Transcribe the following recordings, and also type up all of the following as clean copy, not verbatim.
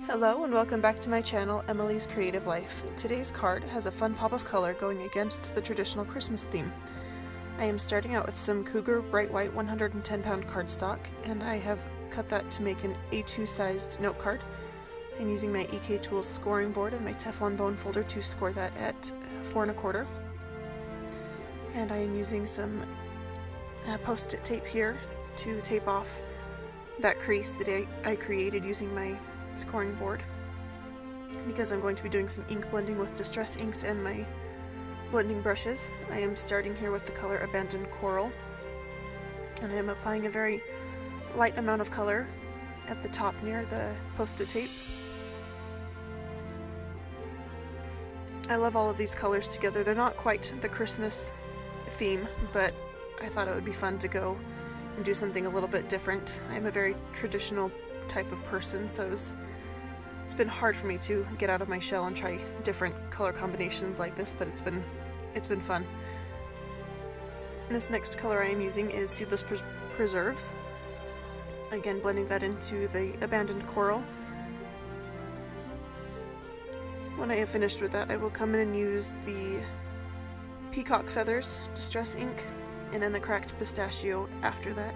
Hello and welcome back to my channel, Emily's Creative Life. Today's card has a fun pop of color going against the traditional Christmas theme. I am starting out with some Cougar bright white 110 pound cardstock, and I have cut that to make an A2 sized note card. I'm using my EK Tools scoring board and my Teflon bone folder to score that at 4 1/4. And I am using some post-it tape here to tape off that crease that I created using my scoring board, because I'm going to be doing some ink blending with distress inks and my blending brushes. I am starting here with the color Abandoned Coral, and I am applying a very light amount of color at the top near the post-it tape. I love all of these colors together. They're not quite the Christmas theme, but I thought it would be fun to go and do something a little bit different. I'm a very traditional type of person, so it's been hard for me to get out of my shell and try different color combinations like this, but it's been fun. This next color I am using is Seedless Preserves. Again, blending that into the Abandoned Coral. When I have finished with that, I will come in and use the Peacock Feathers Distress ink, and then the Cracked Pistachio after that.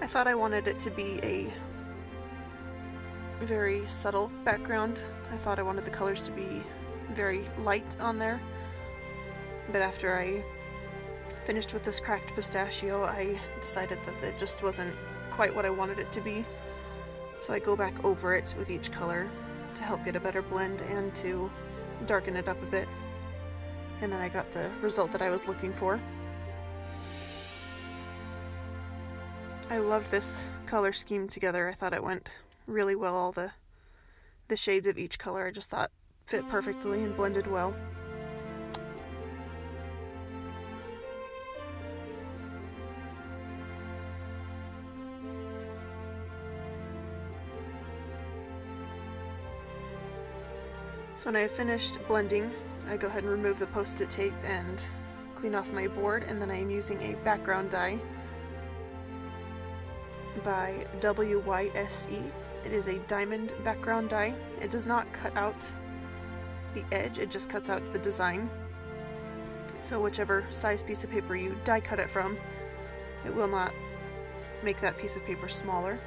I thought I wanted it to be a very subtle background. I thought I wanted the colors to be very light on there, but after I finished with this Cracked Pistachio, I decided that it just wasn't quite what I wanted it to be. So I go back over it with each color to help get a better blend and to darken it up a bit. And then I got the result that I was looking for. I loved this color scheme together. I thought it went really well. All the shades of each color I just thought fit perfectly and blended well. So when I have finished blending, I go ahead and remove the post-it tape and clean off my board, and then I am using a background die by WYSE. It is a diamond background die. It does not cut out the edge, it just cuts out the design. So whichever size piece of paper you die cut it from, it will not make that piece of paper smaller.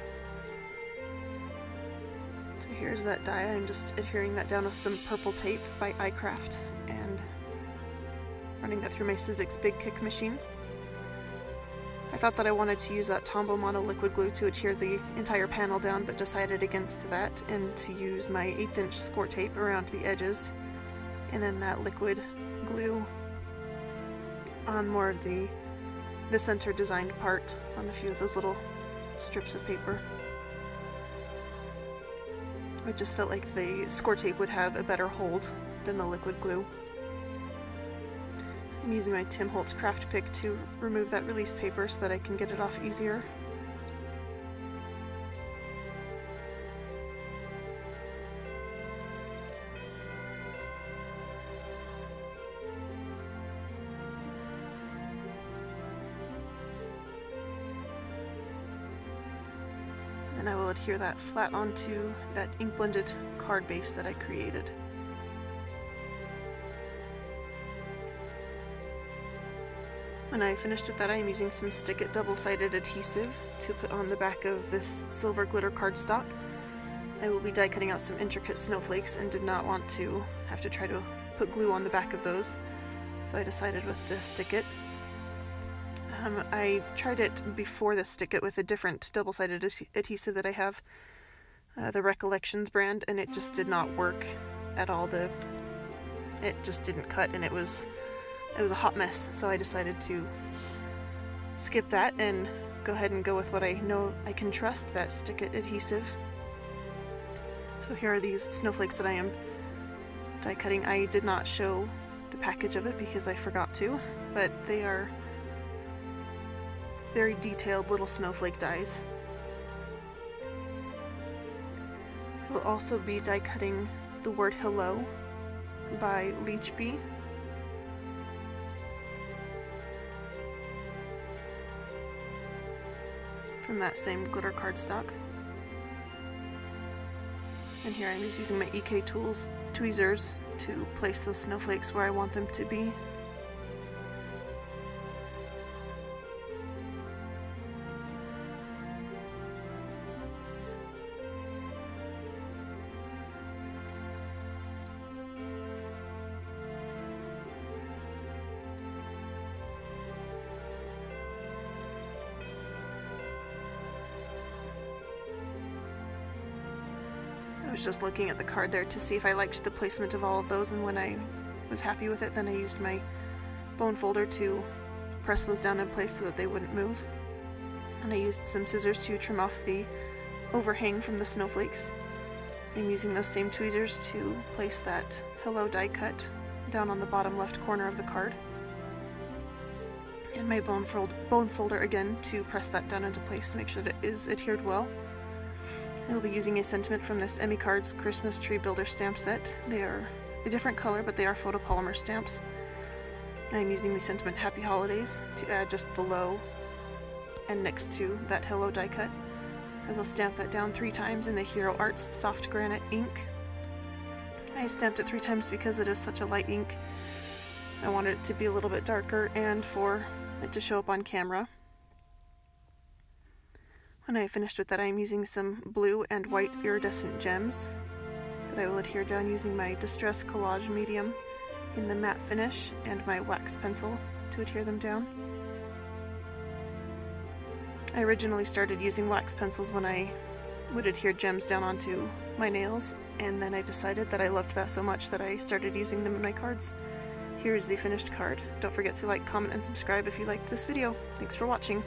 So here's that die. I'm just adhering that down with some purple tape by iCraft and running that through my Sizzix Big Kick machine. I thought that I wanted to use that Tombow mono liquid glue to adhere the entire panel down, but decided against that and to use my 1/8 inch scor tape around the edges, and then that liquid glue on more of the center designed part on a few of those little strips of paper. I just felt like the scor tape would have a better hold than the liquid glue. I'm using my Tim Holtz craft pick to remove that release paper so that I can get it off easier. And I will adhere that flat onto that ink blended card base that I created. When I finished with that, I am using some Stick It double-sided adhesive to put on the back of this silver glitter cardstock. I will be die cutting out some intricate snowflakes and did not want to have to try to put glue on the back of those, so I decided with the Stick It. I tried it before the Stick It with a different double-sided adhesive that I have, the Recollections brand, and it just did not work at all. It just didn't cut, and it was a hot mess, so I decided to skip that and go ahead and go with what I know I can trust, that Stick It adhesive. So here are these snowflakes that I am die cutting. I did not show the package of it because I forgot to, but they are very detailed little snowflake dies. I will also be die cutting the word hello by Leechby from that same glitter cardstock. And here I'm just using my EK Tools tweezers to place those snowflakes where I want them to be. I was just looking at the card there to see if I liked the placement of all of those, and when I was happy with it, then I used my bone folder to press those down in place so that they wouldn't move. And I used some scissors to trim off the overhang from the snowflakes. I'm using those same tweezers to place that hello die cut down on the bottom left corner of the card. And my bone folder again to press that down into place to make sure that it is adhered well. I will be using a sentiment from this Emicards Christmas Tree Builder stamp set. They are a different color, but they are photopolymer stamps. I'm using the sentiment Happy Holidays to add just below and next to that hello die cut. I will stamp that down 3 times in the Hero Arts Soft Granite ink. I stamped it 3 times because it is such a light ink. I wanted it to be a little bit darker and for it to show up on camera. When I finished with that, I'm using some blue and white iridescent gems that I will adhere down using my Distress Collage medium in the matte finish and my wax pencil to adhere them down. I originally started using wax pencils when I would adhere gems down onto my nails, and then I decided that I loved that so much that I started using them in my cards. Here is the finished card. Don't forget to like, comment, and subscribe if you liked this video. Thanks for watching.